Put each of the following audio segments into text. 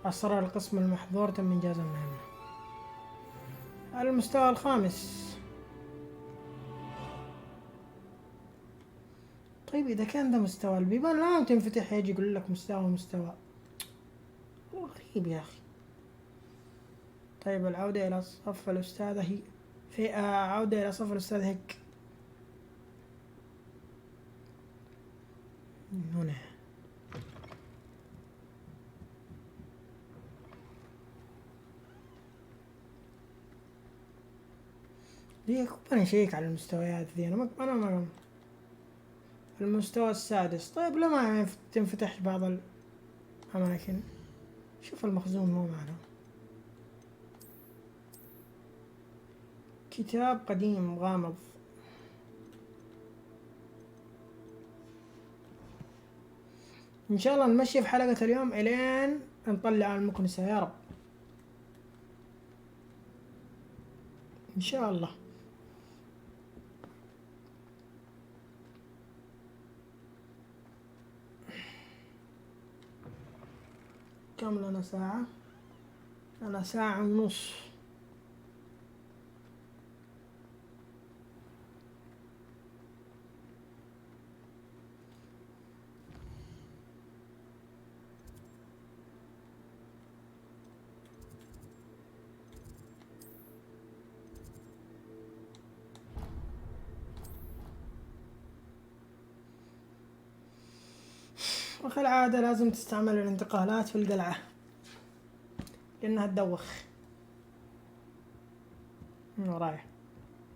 أصر القسم المحظور تم إنجاز المهمة. على المستوى الخامس. طيب إذا كان ده مستوى البيبان لا تنفتح يجي يقول لك مستوى غريب يا أخي. طيب العودة إلى صف الأستاذة هي في عودة إلى صف الأستاذ هيك هنا. دي أنا شيك على المستويات ذي. أنا ما المستوى السادس. طيب لما تنفتح بعض الأماكن. شوف المخزون مو معنا. كتاب قديم غامض. إن شاء الله نمشي في حلقة اليوم إلين نطلع المكنسة يا رب إن شاء الله. كم لنا ساعة؟ أنا ساعة ونص. وكالعادة لازم تستعمل الانتقالات في القلعة لأنها تدوخ. من ورايا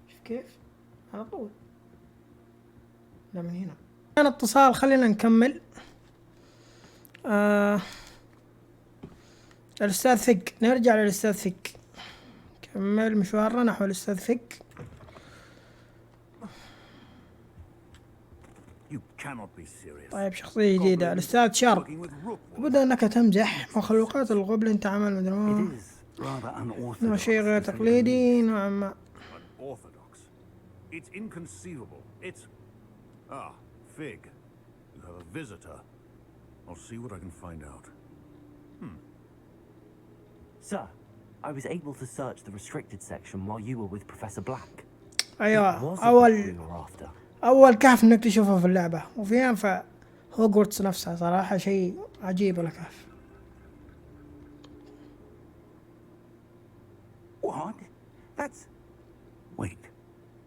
شوف كيف على طول. لا من هنا كان اتصال. خلينا نكمل. الأستاذ ثق. نرجع للأستاذ ثق. كمل مشوارنا نحو الأستاذ ثق. طيب شخصية جديدة الأستاذ شارب. بدأ أنك تمزح. مخلوقات الغوبلين تعمل مدري ما شيء غير تقليدي نوعا ما. Fig, you have a visitor. I'll see what I can find out. Sir, I was able to search the restricted section while you were with Professor Black. أيوة أول كهف إنك تشوفه في اللعبة وفي أنفع هوغورتس نفسها صراحة شيء عجيب الكهف. What? That's... Wait.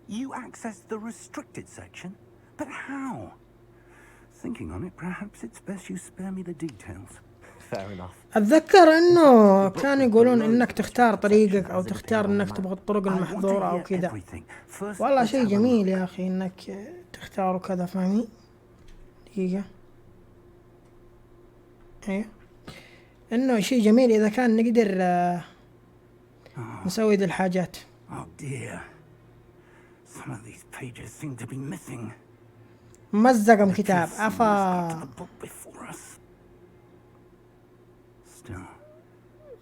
You accessed the restricted section? But how? Thinking on it, perhaps it's best you spare me the details. Fair enough. أتذكر إنه كانوا يقولون إنك تختار طريقك أو تختار إنك تبغى الطرق المحظورة أو كذا. والله شيء جميل يا أخي إنك تختار كذا فاهمين. دقيقة. إيه. إنه شيء جميل إذا كان نقدر نسوي ذي الحاجات. Oh dear. Some of these pages seem to be missing. مزق كتاب عفا.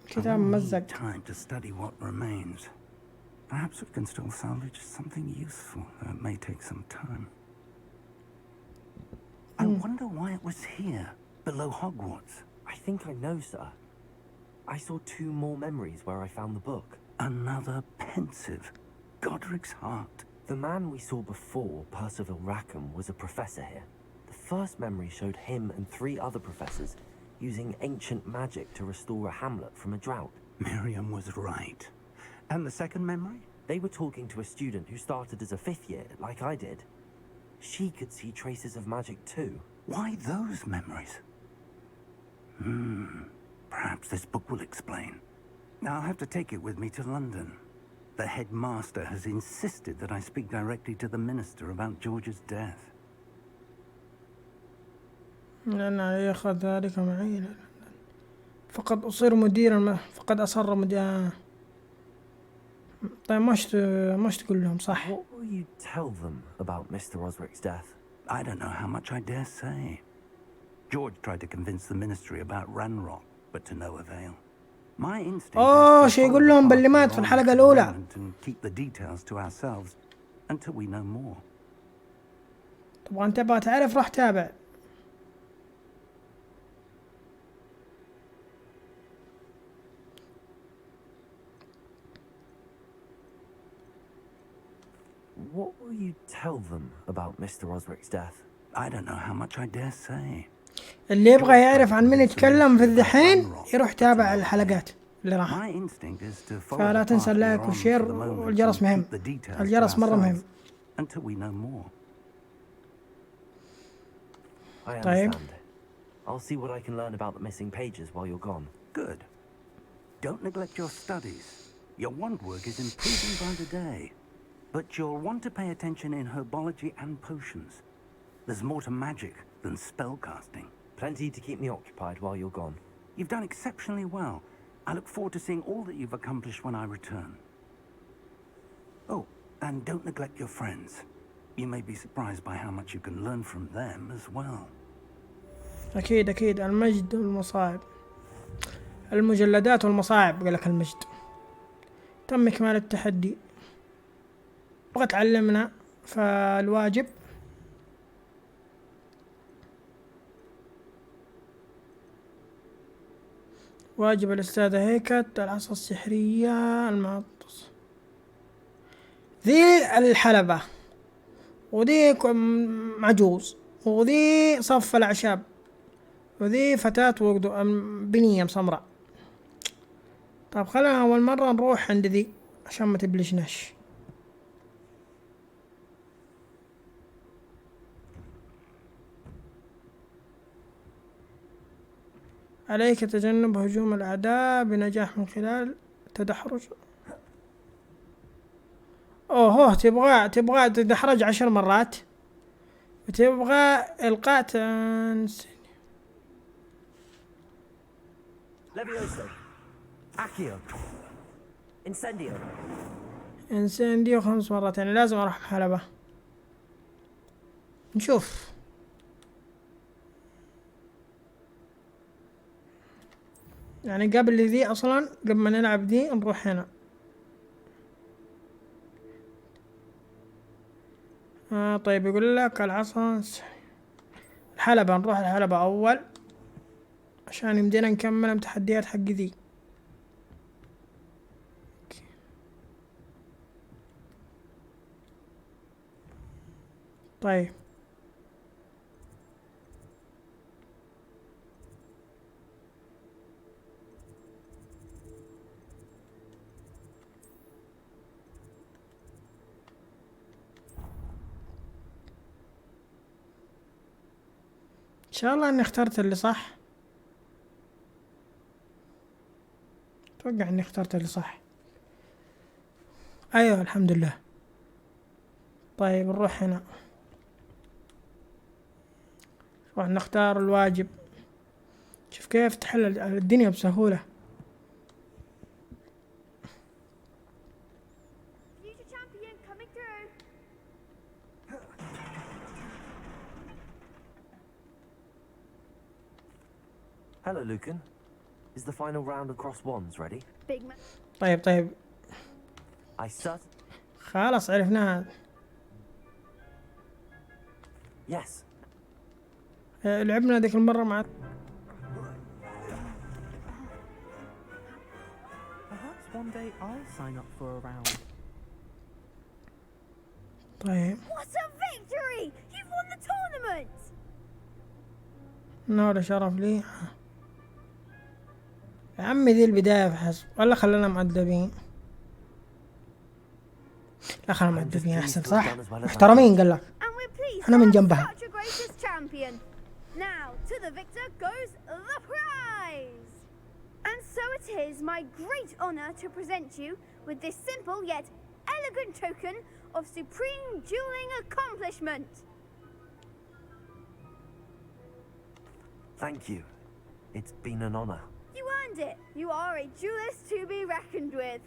كتاب ممزق. Time to study what remains. Perhaps we can still salvage something useful. It may take some time. I wonder why it was here, below Hogwarts. I think I know, sir. I saw 2 more memories where I found the book. Another pensive. Godric's heart. The man we saw before, Percival Rackham, was a professor here. The first memory showed him and 3 other professors using ancient magic to restore a hamlet from a drought. Miriam was right. And the second memory? They were talking to a student who started as a 5th year, like I did. She could see traces of magic too. Why those memories? Perhaps this book will explain. I'll have to take it with me to London. The headmaster has insisted that I speak directly to the minister about George's death. لأن يأخذ ذلك معي. فقد أصر مديرا. طيب مش تقول لهم صح. What will you tell them about Mr. Osric's death? I don't know how much I dare say. George tried to convince the ministry about Ranrock, but to no avail. My instinct شو يقول لهم باللي مات في الحلقة الأولى. and keep the details to ourselves until we know more. طبعا أنت تبغى تعرف راح تابع. what will you tell them about Mr. Osric's death? I don't know how much I dare say. اللي يبغى يعرف عن من يتكلم في الدحين يروح تابع الحلقات اللي راح. My instinct is to follow فلا the تنسى path اللايك we're on والشير for the moment والجرس and مهم. keep the details to الجرس مرة مهم. ourselves until we know more. I طيب. understand. I'll see what I can learn about the missing pages while you're gone. Good. Don't neglect your studies. Your wand work is improving by the day. But you'll want to pay attention in herbology and potions. There's more to magic than spellcasting. Plenty to keep me occupied while you're gone. You've done exceptionally well. I look forward to seeing all that you've accomplished when I return. Oh, and don't neglect your friends. You may be surprised by how much you can learn from them as well. أكيد المجد والمصاعب، المجلدات والمصاعب. قال لك المجد. تم إكمال التحدي. بغى تعلمنا فالواجب واجب الأستاذة هيكت العصا السحرية المعطس ذي الحلبة، وذي عجوز، وذي صف الأعشاب، وذي فتاة بنية سمراء. طب خلينا أول مرة نروح عند ذي عشان ما تبلشناش. عليك تجنب هجوم الأعداء بنجاح من خلال تدحرج. أوه تبغى تدحرج 10 مرات، وتبغى إلقاء Levioso. Accio. إنسنديو 5 مرات، يعني لازم أروح حلبة. نشوف. يعني قبل ذي أصلا، قبل ما نلعب ذي نروح هنا. طيب يقول لك العصا الحلبة، نروح الحلبة أول عشان يمدينا نكمل التحديات حق ذي. طيب إن شاء الله إني اخترت اللي صح. أتوقع إني اخترت اللي صح. أيوة الحمد لله. طيب نروح هنا، نروح نختار الواجب. شوف كيف تحل الدنيا بسهولة. Hello, Lucan. Is the final round across wands ready? طيب I start. خلاص عرفناها. Yes. لعبنا ذيك المرة مع Perhaps one day I'll sign up for a round. طيب What a victory! You've won the tournament! نور شرف لي. يا عمي ذي البداية فحسب، ولا خلينا مؤدبين؟ لا خلينا مؤدبين أحسن صح؟ محترمين قال لك. And we're pleased أنا من to have جنبها. such a gracious champion. Now, to the victor goes the prize! And so it is my great honor to present you with this simple yet elegant token of supreme dueling accomplishment. Thank you. It's been an honor. You earned it. You are a duelist to be reckoned with.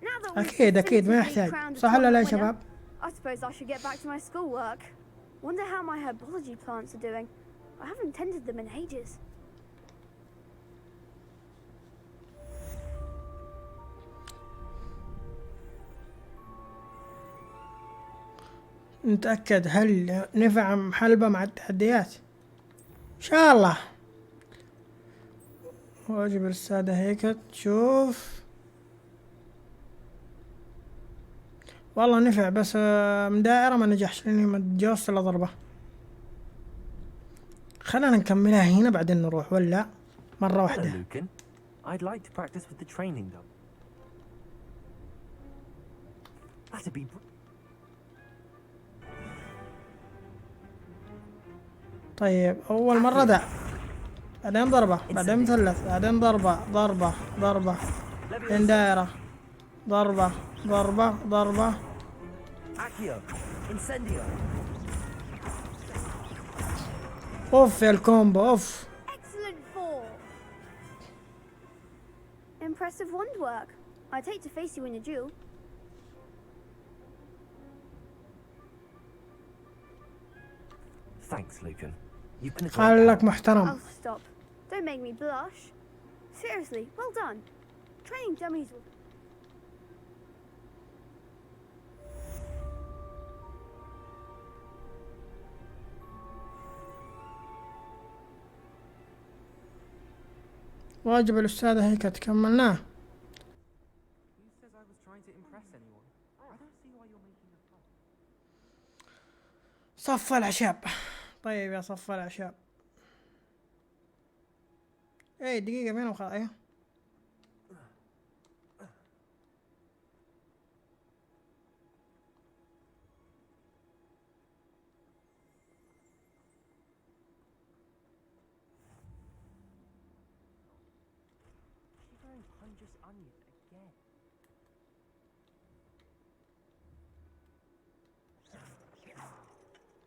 Now that we've أكيد ما definitively يحتاج، crowned a صح ولا لا يا tournament winner, شباب؟ I suppose I should get back to my schoolwork. Wonder how my herbology plants are doing. I haven't tended them in ages. نتأكد هل نفع حلبة مع التحديات؟ إن شاء الله. واجب السادة هيك تشوف. والله نفع، بس من دائرة ما نجحش لاني ما تجاوزت الا ضربة. خلينا نكملها هنا بعدين نروح، ولا مرة Hello, واحدة. Lucan. I'd like to practice with the training dog. That'd be. طيب اول مرة دع، بعدين ضربة، بعدين مثلث، بعدين ضربة، بعدين دائرة، ضربة. Accio, incendio. اوف يا الكومبو اوف. Excellent form. Impressive wand work. I'd hate to face you in a duel. Thanks, Lucan. You've been a great خلك help. محترم. I'll stop. Don't make me blush. Seriously, well done. Training dummies will... واجب الأستاذة هيك تكملناه. Who says I was trying to impress anyone? I don't see why you're making a fuss. صف الأعشاب. طيب يا صف الأعشاب. ايه دقيقة فين وخلاص. ايه She's wearing Hungus onion again.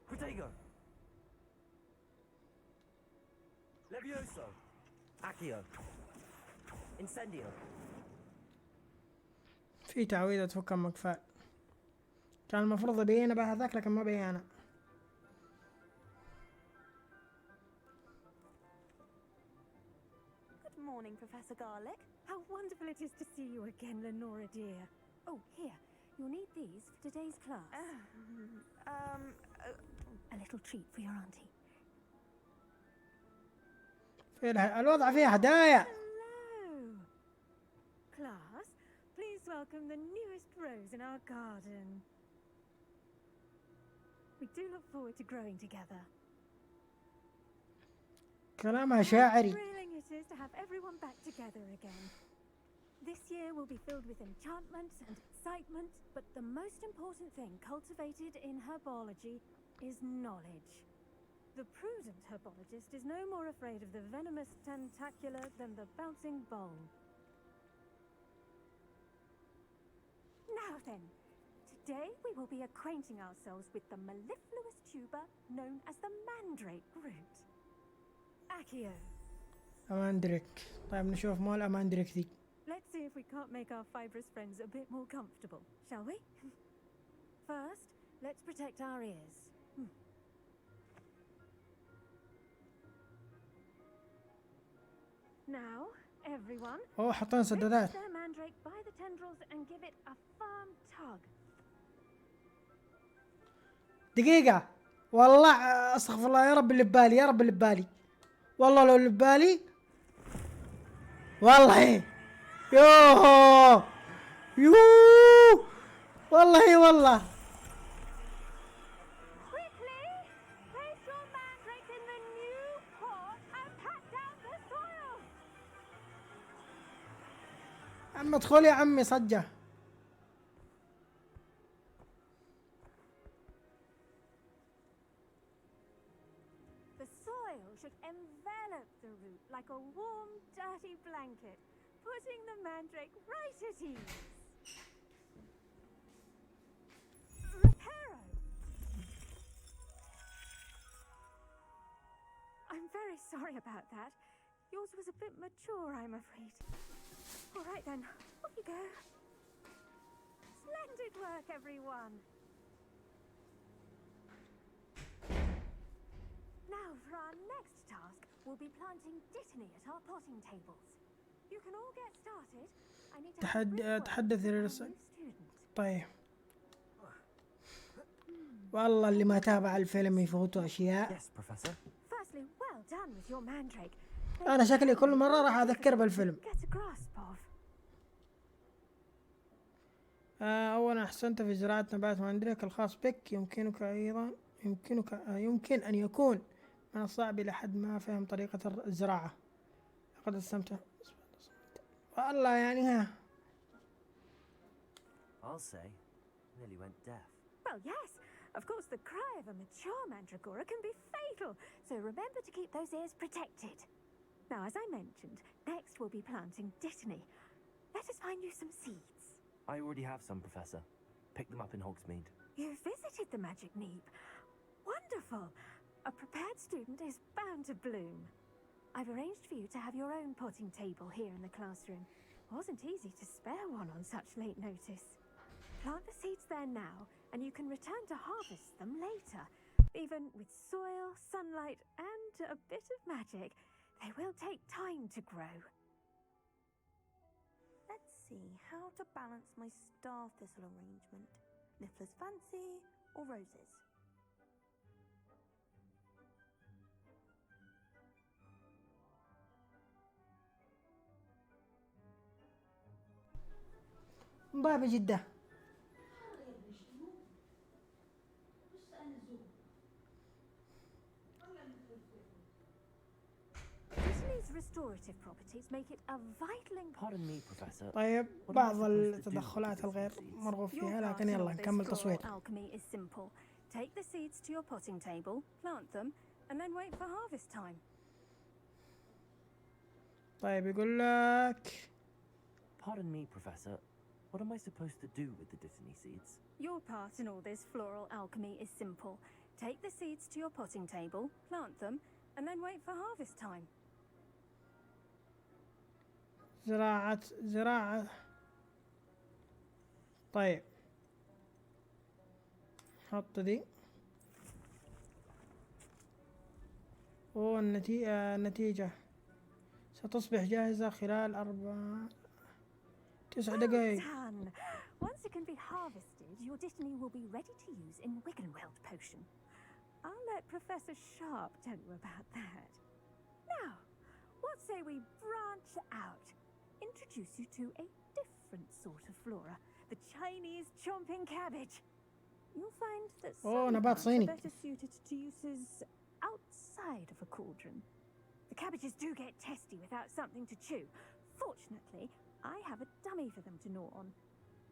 Protego. Levioso. Accio. Incendio. في تعويذة تفك المقفال. كان المفروض يبينه بها هذاك لكن ما بيانه. Good morning, Professor Garlic. How wonderful it is to see you again, Lenora dear. Oh, here. You'll need these for today's class. A little treat for your auntie. في الوضع فيه هدايا. Hello. Class, please welcome the newest rose in our garden. We do look forward to growing together. كلامها شاعري. Thrilling it is to have everyone back together again. This year will be filled with enchantment and excitement, but the most important thing cultivated in herbology is knowledge. The prudent herbologist is no more afraid of the venomous tentacular than the bouncing bowl. Now then, today we will be acquainting ourselves with the mellifluous tuber known as the mandrake root. Accio. أماندريك. طيب نشوف مال أماندريك ذي. Let's see if we can't make our fibrous friends a bit more comfortable, shall we? First, let's protect our ears. Now, everyone, أوه حطينا سدادات. lift their mandrake by the tendrils and give it a firm tug. دقيقة والله استغفر الله، يا رب اللي ببالي، يا رب اللي ببالي، والله لو اللي ببالي والله يوه والله Quickly! Place your mandrake in the new pot and pat down the soil! عم ادخل يا عمي صجة. The soil should envelop the root like a warm, dirty blanket, putting the mandrake right at ease. Reparo! I'm very sorry about that. Yours was a bit mature, I'm afraid. All right then, off you go. Splendid work, everyone. Now, for our next task, we'll be planting dittany at our potting tables. You can all get started. I need to تحدث have الرس- new student. طيب والله اللي ما تابع الفيلم يفوتوا أشياء. Yes, Professor. Firstly, well done with your mandrake. أنا شكلي كل مرة راح أذكر بالفيلم. Get a grasp of. أولا أحسنت في زراعة نبات مندرك الخاص بك. يمكن أن يكون من الصعب إلى حد ما فهم طريقة الزراعة. لقد استمتع والله يعني ها. I'll say, nearly went deaf. Well, yes. Of course, the cry of a mature mandragora can be fatal, so remember to keep those ears protected. Now, as I mentioned, next we'll be planting dittany. Let us find you some seeds. I already have some, Professor. Picked them up in Hogsmeade. You visited the Magic Neep. Wonderful. A prepared student is bound to bloom. I've arranged for you to have your own potting table here in the classroom. Wasn't easy to spare one on such late notice. Plant the seeds there now, and you can return to harvest them later. Even with soil, sunlight, and a bit of magic, they will take time to grow. Let's see how to balance my star thistle arrangement. Niffler's fancy or roses? باب جدة. Disney's restorative properties make it a vital Pardon me, Professor. طيب بعض التدخلات الغير مرغوب فيها، لكن يلا نكمل تصوير. Alchemy is simple. Take the seeds to your potting table, plant them, and then wait for harvest time. طيب يقول لك Pardon me, Professor. What am I supposed to do with the Dittany seeds? Your part in all this floral alchemy is simple. Take the seeds to your potting table, plant them, and then wait for harvest time. زراعة. طيب حط دي. النتيجة ستصبح جاهزة خلال 9 دقائق. Done. Once it can be harvested, your Dittany will be ready to use in Wiggenweld potion. I'll let Professor Sharp tell you about that. Now, what say we branch out? Introduce you to a different sort of flora, the Chinese chomping cabbage. You'll find that some نبات plants are صيني. better suited to uses outside of a cauldron. The cabbages do get testy without something to chew. Fortunately, I have a dummy for them to gnaw on.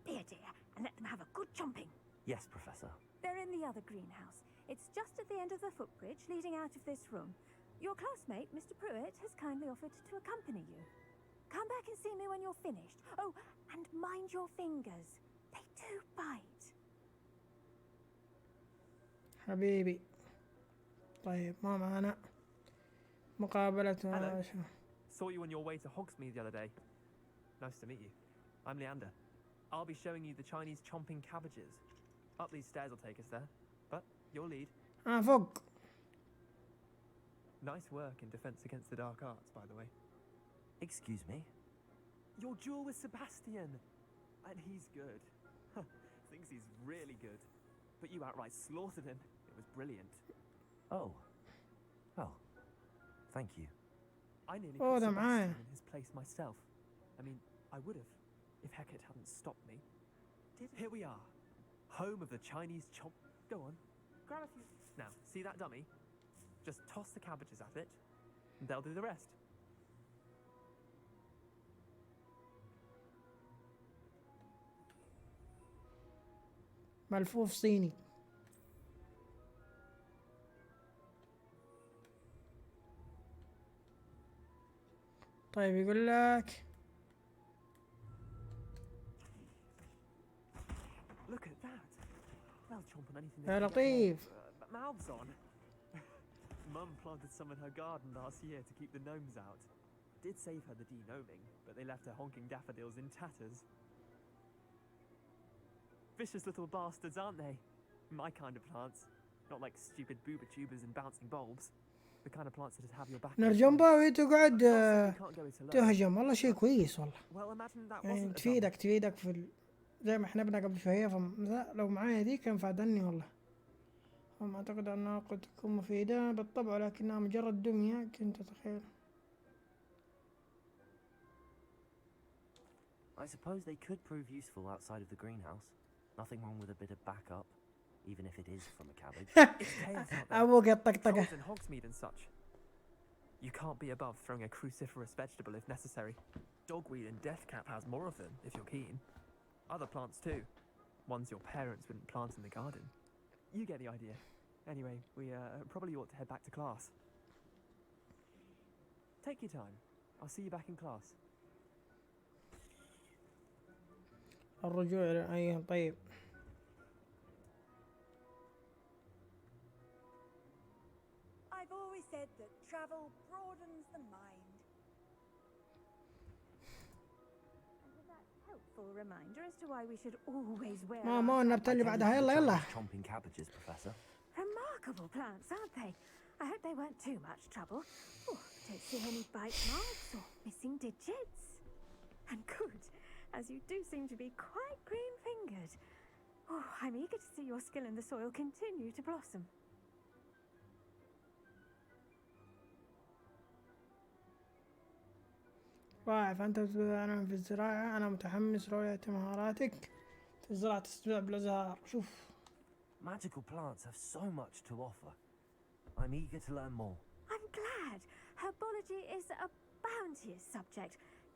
Be a dear and let them have a good chomping. Yes, Professor. They're in the other greenhouse. It's just at the end of the footbridge leading out of this room. Your classmate, Mr. Pruitt, has kindly offered to accompany you. Come back and see me when you're finished. Oh, and mind your fingers. They do bite. حبيبي. طيب ما معنا مقابلة. Hello. Saw you on your way to Hogsmeade the other day. Nice to meet you. I'm Leander. I'll be showing you the Chinese chomping cabbages. Up these stairs will take us there. But your lead. فوق. Nice work in defense against the dark arts, by the way. Excuse me? Your duel with Sebastian. And he's good. Thinks he's really good. But you outright slaughtered him. It was brilliant. Oh. Well, thank you. I nearly Oh, put the Sebastian man. in his place myself. I mean, I would have, if Hecate hadn't stopped me. Here we are. Home of the Chinese chomp. Go on. Grab a few. Now, see that dummy? Just toss the cabbages at it, and they'll do the rest. ملفوف صيني. طيب يقول لك Look at that. They'll chomp on anything يا they can get لطيف. their mouths on. Mum planted some in her garden last year to keep the gnomes out. Did save her the de-gnoming, but they left her honking daffodils in tatters. Vicious little bastards, aren't they? My kind of plants. Not like stupid booba tubers and bouncing bulbs. The kind of plants that just have your back. نرجم باوي تقعد You can't go it alone. تهجم. والله شيء كويس والله. Well, imagine that يعني wasn't a dummy. تفيدك في زي ما احنا بنا قبل شوية. لو معايا دي كان فادني والله. هم أعتقد أنها قد تكون مفيدة بالطبع، لكنها مجرد دمية كنت أتخيل. I suppose they could prove useful outside of the greenhouse. Nothing wrong with a bit of backup, even if it is from a cabbage. It's chaos out there. أبوك الطقطقة. Trolls and hogsmeade and such. You can't be above throwing a cruciferous vegetable if necessary. Dogweed and deathcap has more of them, if you're keen. Other plants too. Ones your parents wouldn't plant in the garden. You get the idea. Anyway, we probably ought to head back to class. Take your time. I'll see you back in class. الرجوع أي طيب. I've always said that travel broadens the mind. And with that helpful reminder as to why we should always wear ما النبتة اللي بعدها يلا يلا. Chomping cabbages, Professor. remarkable plants, aren't they? I hope they weren't too much trouble. Oh, don't see any bite marks or missing digits. And good, as you do seem to be quite green-fingered. Oh, I'm eager to see your skill in the soil continue to blossom. رائع. فأنت أنا في الزراعة. أنا متحمس رؤية مهاراتك في زراعة السبع بالأزهار. شوف. Magical plants have so much to offer. I'm eager to learn more. I'm glad. Herbology is a bounteous subject.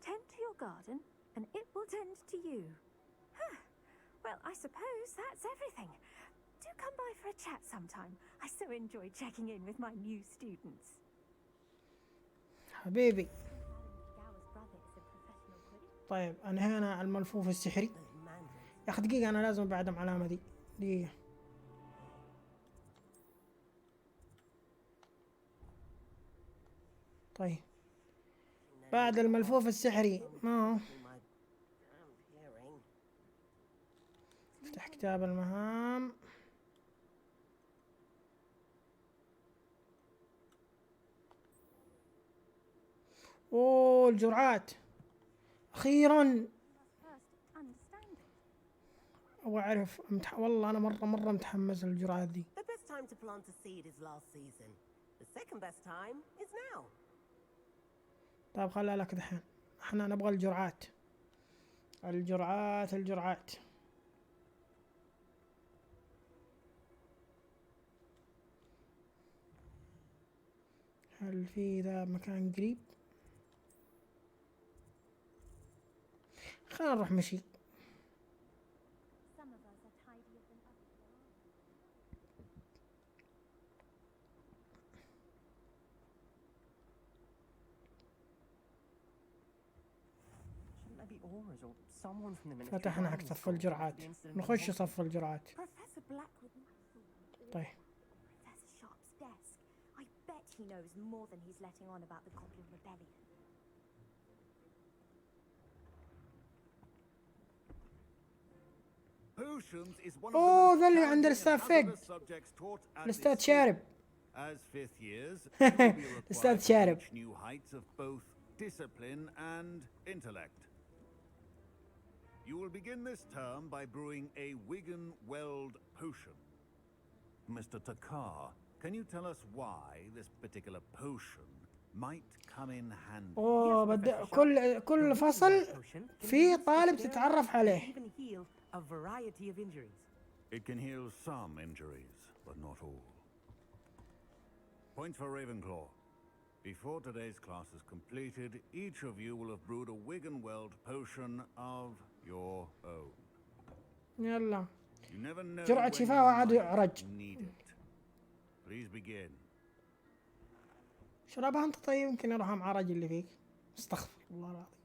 Tend to your garden, and it will tend to you. Huh. Well, I suppose that's everything. Do come by for a chat sometime. I so enjoy checking in with my new students. حبيبي. طيب أنهينا الملفوف السحري. يا أخي دقيقة، أنا لازم بعدم علامة دي. دقيقة. طيب بعد الملفوف السحري ما هو؟ افتح كتاب المهام. اوه الجرعات اخيرا. واعرف والله انا مرة متحمس للجرعات دي. The best time to plant a seed is last season. The second best time is now. طيب خلها لك دحين. احنا نبغى الجرعات. الجرعات. هل في ذا مكان قريب؟ خلينا نروح مشي. فتحنا حق صف الجرعات. نخش صف الجرعات. طيب. I bet he knows more than he's letting on about the Goblin Rebellion. Potions is one اوه of ذا the اللي most عند challenging الاستاذ and فيج. hazardous subjects taught at الاستاذ this شارب. school. As fifth years, you will be أستاذ required to شارب. reach new heights of both discipline and intellect. You will begin this term by brewing a Wigan-Weld potion. Mr. Takar, can you tell us why this particular potion might come in handy? اوه كل فصل في طالب تتعرف عليه. A variety of injuries. It can heal some injuries, but not all. Points for Ravenclaw. Before today's class is completed, each of you will have brewed a Wigan-Weld potion of your own. يلا. You never know جرعة when شفاء you وعاد might يعرج. need it. Please begin. شربها انت طيب، يمكن يرحم عرج اللي فيك. استغفر الله العظيم.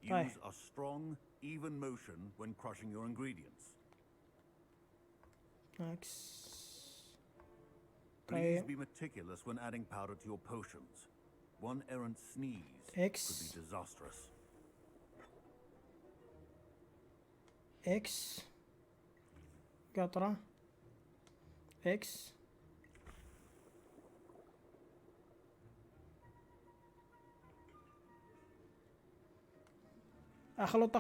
Use a strong, even motion when crushing your ingredients. Please be meticulous when adding powder to your potions. One errant sneeze could be disastrous. X قطرة X اخلط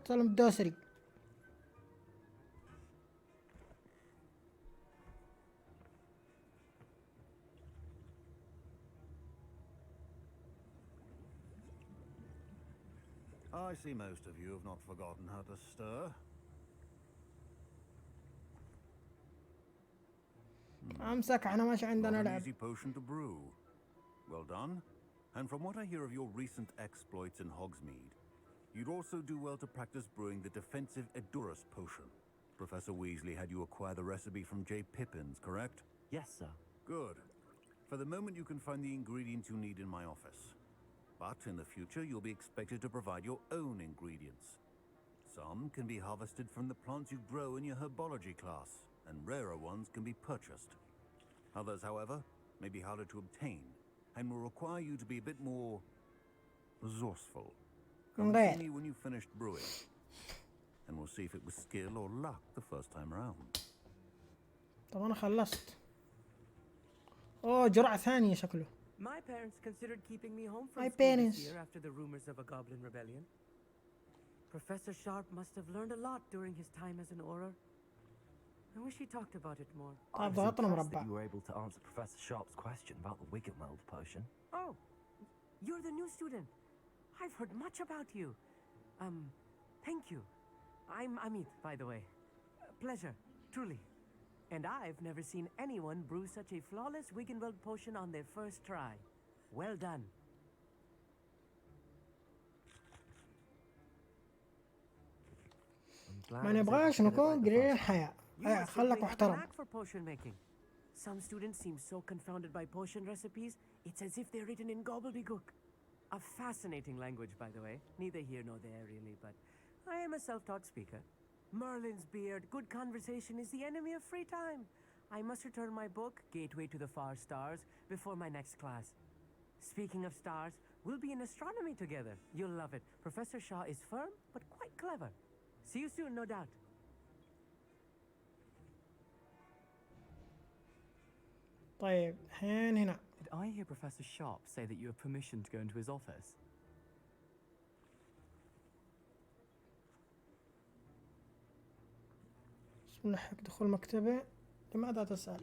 سلم الدوسري. I see most of you have not forgotten how to stir. امسك احنا ماشي عندنا Not an لعب. easy potion to brew. Well done. And from what I hear of your recent exploits in Hogsmeade, you'd also do well to practice brewing the defensive Edurus potion. Professor Weasley had you acquire the recipe from J. Pippin's, correct? Yes, sir. Good. For the moment, you can find the ingredients you need in my office. But in the future, you'll be expected to provide your own ingredients. Some can be harvested from the plants you grow in your herbology class, and rarer ones can be purchased. Others, however, may be harder to obtain, and will require you to be a bit more resourceful. Come and see me when you've finished brewing, and we'll see if it was skill or luck the first time round. طب انا خلصت. اوه جرعة ثانية شكله. My parents considered keeping me home from My school parents. this year after the rumors of a goblin rebellion. Professor Sharp must have learned a lot during his time as an Auror. I wish he talked about it more. I طيب was ضغطنا impressed that مربع. you were able to answer Professor Sharp's question about the Wiggenweld potion. Oh, you're the new student. I've heard much about you. Thank you. I'm Amit, by the way. Pleasure, truly. And I've never seen anyone brew such a flawless Wiggenweld potion on their first try. Well done. ما نبغاش نكون قليل الحياة. خلك محترم. For potion making. Some students seem so confounded by potion recipes, it's as if they're written in gobbledygook. A fascinating language, by the way. Neither here nor there, really, but I am a self-taught speaker. Merlin's beard, good conversation is the enemy of free time. I must return my book, Gateway to the Far Stars, before my next class. Speaking of stars, we'll be in astronomy together. You'll love it. Professor Shaw is firm, but quite clever. See you soon, no doubt. طيب الحين هنا. Did I hear Professor Sharp say that you have permission to go into his office? اسم لحق دخول مكتبه. لماذا تسأل؟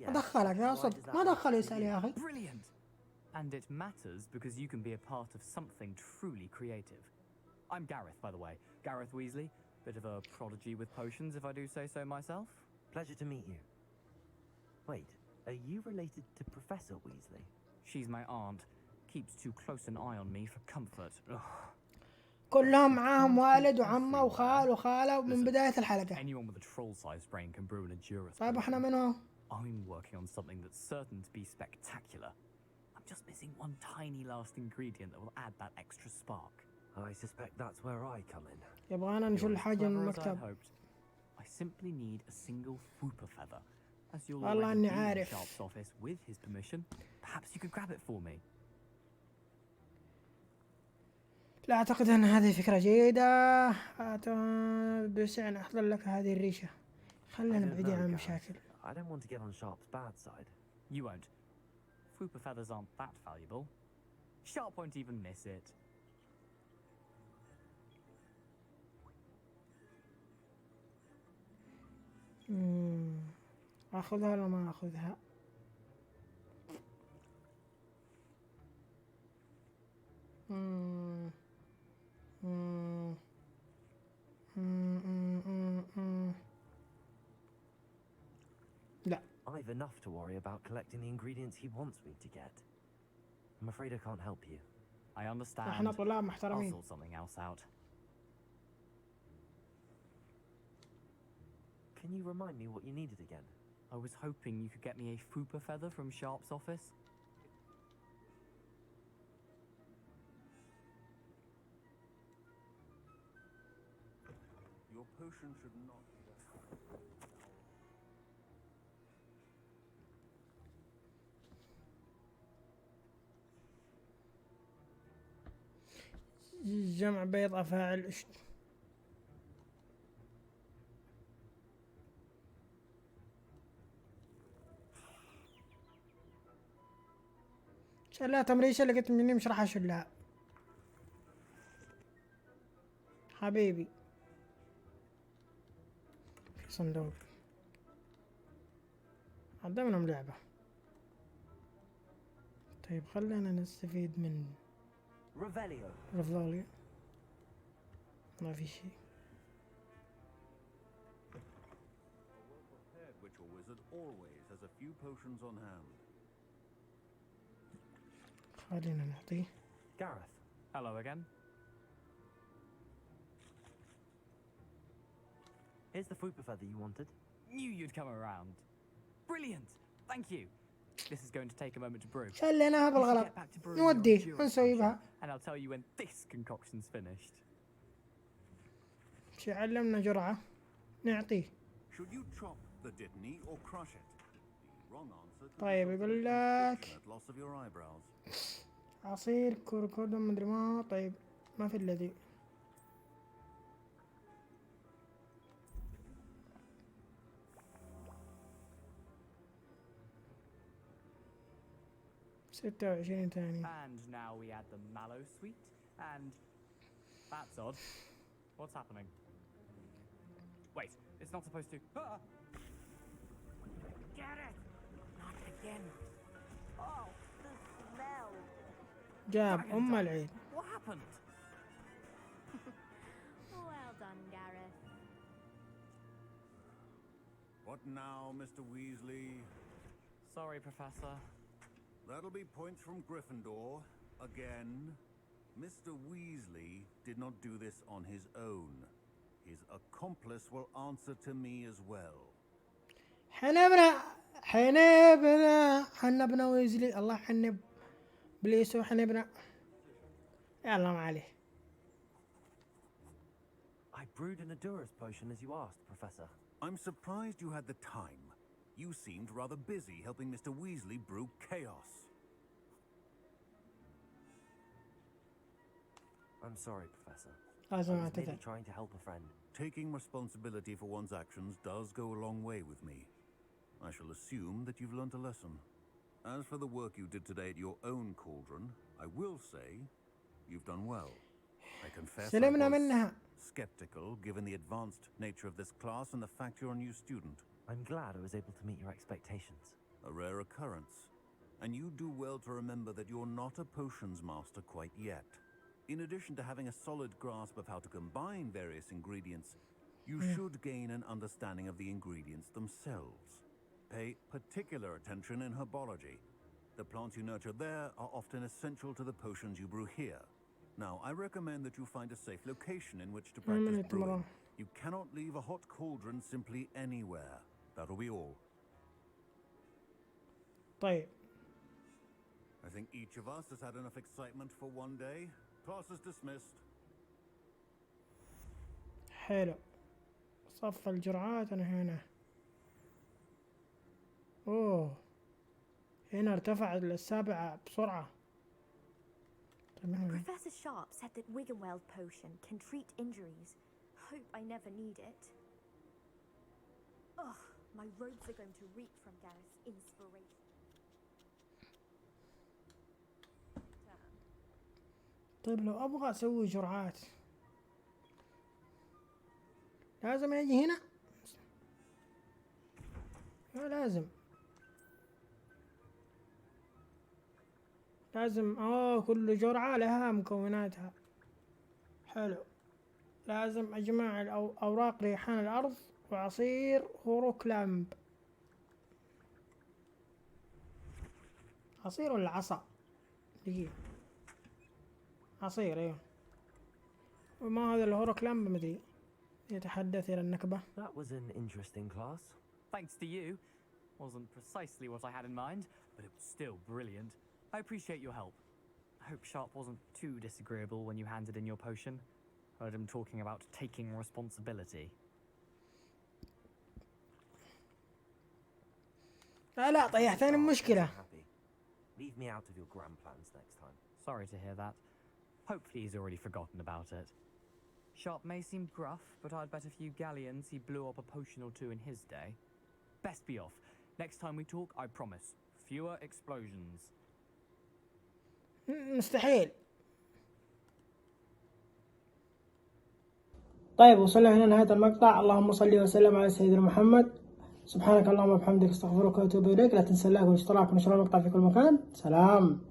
ما دخلك يا صدق. ما دخل يسأل يا أخي. Brilliant! And it matters because you can be a part of something truly creative. I'm Gareth, by the way. Gareth Weasley. Bit of a prodigy with potions, if I do say so myself. Pleasure to meet you. Wait, are you related to Professor Weasley? She's my aunt. Keeps too close an eye on me for comfort. Ugh. كلهم معاهم والد وعمه وخال وخالة من بداية الحلقة. Anyone with a troll-sized brain can brew an Edurus. طيب احنا منو؟ I'm working on something that's certain to be spectacular. I'm just missing one tiny last ingredient that will add that extra spark. I suspect that's where I come in. يبغانا نشيل حاجة من Clever as I'd المكتب. hoped. I simply need a single Fooper feather. As you'll والله already إني be in عارف. Sharp's office with his permission, perhaps you could grab it for me. لا أعتقد أن هذه فكرة جيدة. بس يعني أحضر لك هذه الريشة. خلينا I don't بعيدين know, عن Gareth. المشاكل. I don't want to get on Sharp's bad side. You won't. Fooper feathers aren't that valuable. Sharp won't even miss it. أخذها ولا ما أخذها؟ لا. I've enough to worry about collecting the ingredients he wants me to get. I'm afraid I can't help you. I understand. احنا طلاب I'll محترمين. sort something else out. Can you remind me what you needed again? I was hoping you could get me a Fooper feather from Sharp's office. Your potion should not be that جمع بيض أفاعل شلها تمريشة لقيت مني مش راح أشلها حبيبي. في صندوق قدمنا لعبة. طيب خلينا نستفيد من Revelio. رفضالي. ما في شيء. Ritual wizard always has a few potions on hand. خلينا نعطيه. Gareth, hello again. Here's the fruit feather you wanted. Knew you'd come around. Brilliant, thank you. This is going to take a moment to brew. شليناها بالغلط. نوديه ونسوي بها. And I'll tell you when this concoction's finished. شي علمنا جرعة نعطيه. Should you chop the dittany or crush it? The wrong answer. طيب يقول لك Loss of your eyebrows. عصير كركدم مدري ما. طيب ما في الذي. ستة وعشرين ثانية. And now we add the mallow sweet, and that's odd. What's happening? Wait, it's not supposed to. Ah! Get it! Not again. Oh, the smell. جاب العيد. What happened? Well done, Gareth. What now, Mr. Weasley? Sorry, Professor. That'll be points from Gryffindor. Again. Mr. Weasley did not do this on his own. His accomplice will answer to me as well. حنبنا ويزلي. الله حنب بليسو حنبنا. يلا ما عليه. I brewed an Adura's potion as you asked, Professor. I'm surprised you had the time. You seemed rather busy helping Mr. Weasley brew chaos. I'm sorry, Professor. I was merely trying to help a friend. Taking responsibility for one's actions does go a long way with me. I shall assume that you've learnt a lesson. As for the work you did today at your own cauldron, I will say you've done well. I confess I was skeptical given the advanced nature of this class and the fact you're a new student. I'm glad I was able to meet your expectations. A rare occurrence. And you do well to remember that you're not a potions master quite yet. In addition to having a solid grasp of how to combine various ingredients, you should gain an understanding of the ingredients themselves. Pay particular attention in herbology. The plants you nurture there are often essential to the potions you brew here. Now, I recommend that you find a safe location in which to practice brewing. You cannot leave a hot cauldron simply anywhere. That'll be all. طيب. I think each of us has had enough excitement for one day. Class is dismissed. حلو. صف الجرعات أنا هنا. أوه. هنا ارتفع السابعة بسرعة. Professor Sharp said that Wiggenweld potion can treat injuries. Hope I never need it. Ugh, my robes are going to reek from Gareth's inspiration. طيب لو أبغى أسوي جرعات لازم أجي هنا. لازم كل جرعة لها مكوناتها. حلو. لازم أجمع أوراق ريحان الأرض وعصير هوروكلامب. عصير ولا عصا؟ دقيقة. عصير ايوه. وما هذا الهوروكلامب مدري يتحدث إلى النكبة. That was an interesting class. Thanks to you. Wasn't precisely what I had in mind, but it was still brilliant. I appreciate your help. I hope Sharp wasn't too disagreeable when you handed in your potion. Heard him talking about taking responsibility. لا طيحتني المشكلة. Leave me out of your grand plans next time. Sorry to hear that. Hopefully he's already forgotten about it. Sharp may seem gruff, but I'd bet a few galleons he blew up a potion or two in his day. Best be off. Next time we talk, I promise. Fewer explosions. مستحيل. طيب وصلنا هنا نهاية المقطع. اللهم صل وسلم على سيدنا محمد. سبحانك اللهم وبحمدك استغفرك واتوب اليك. لا تنسى اللايك والاشتراك ونشر المقطع في كل مكان. سلام.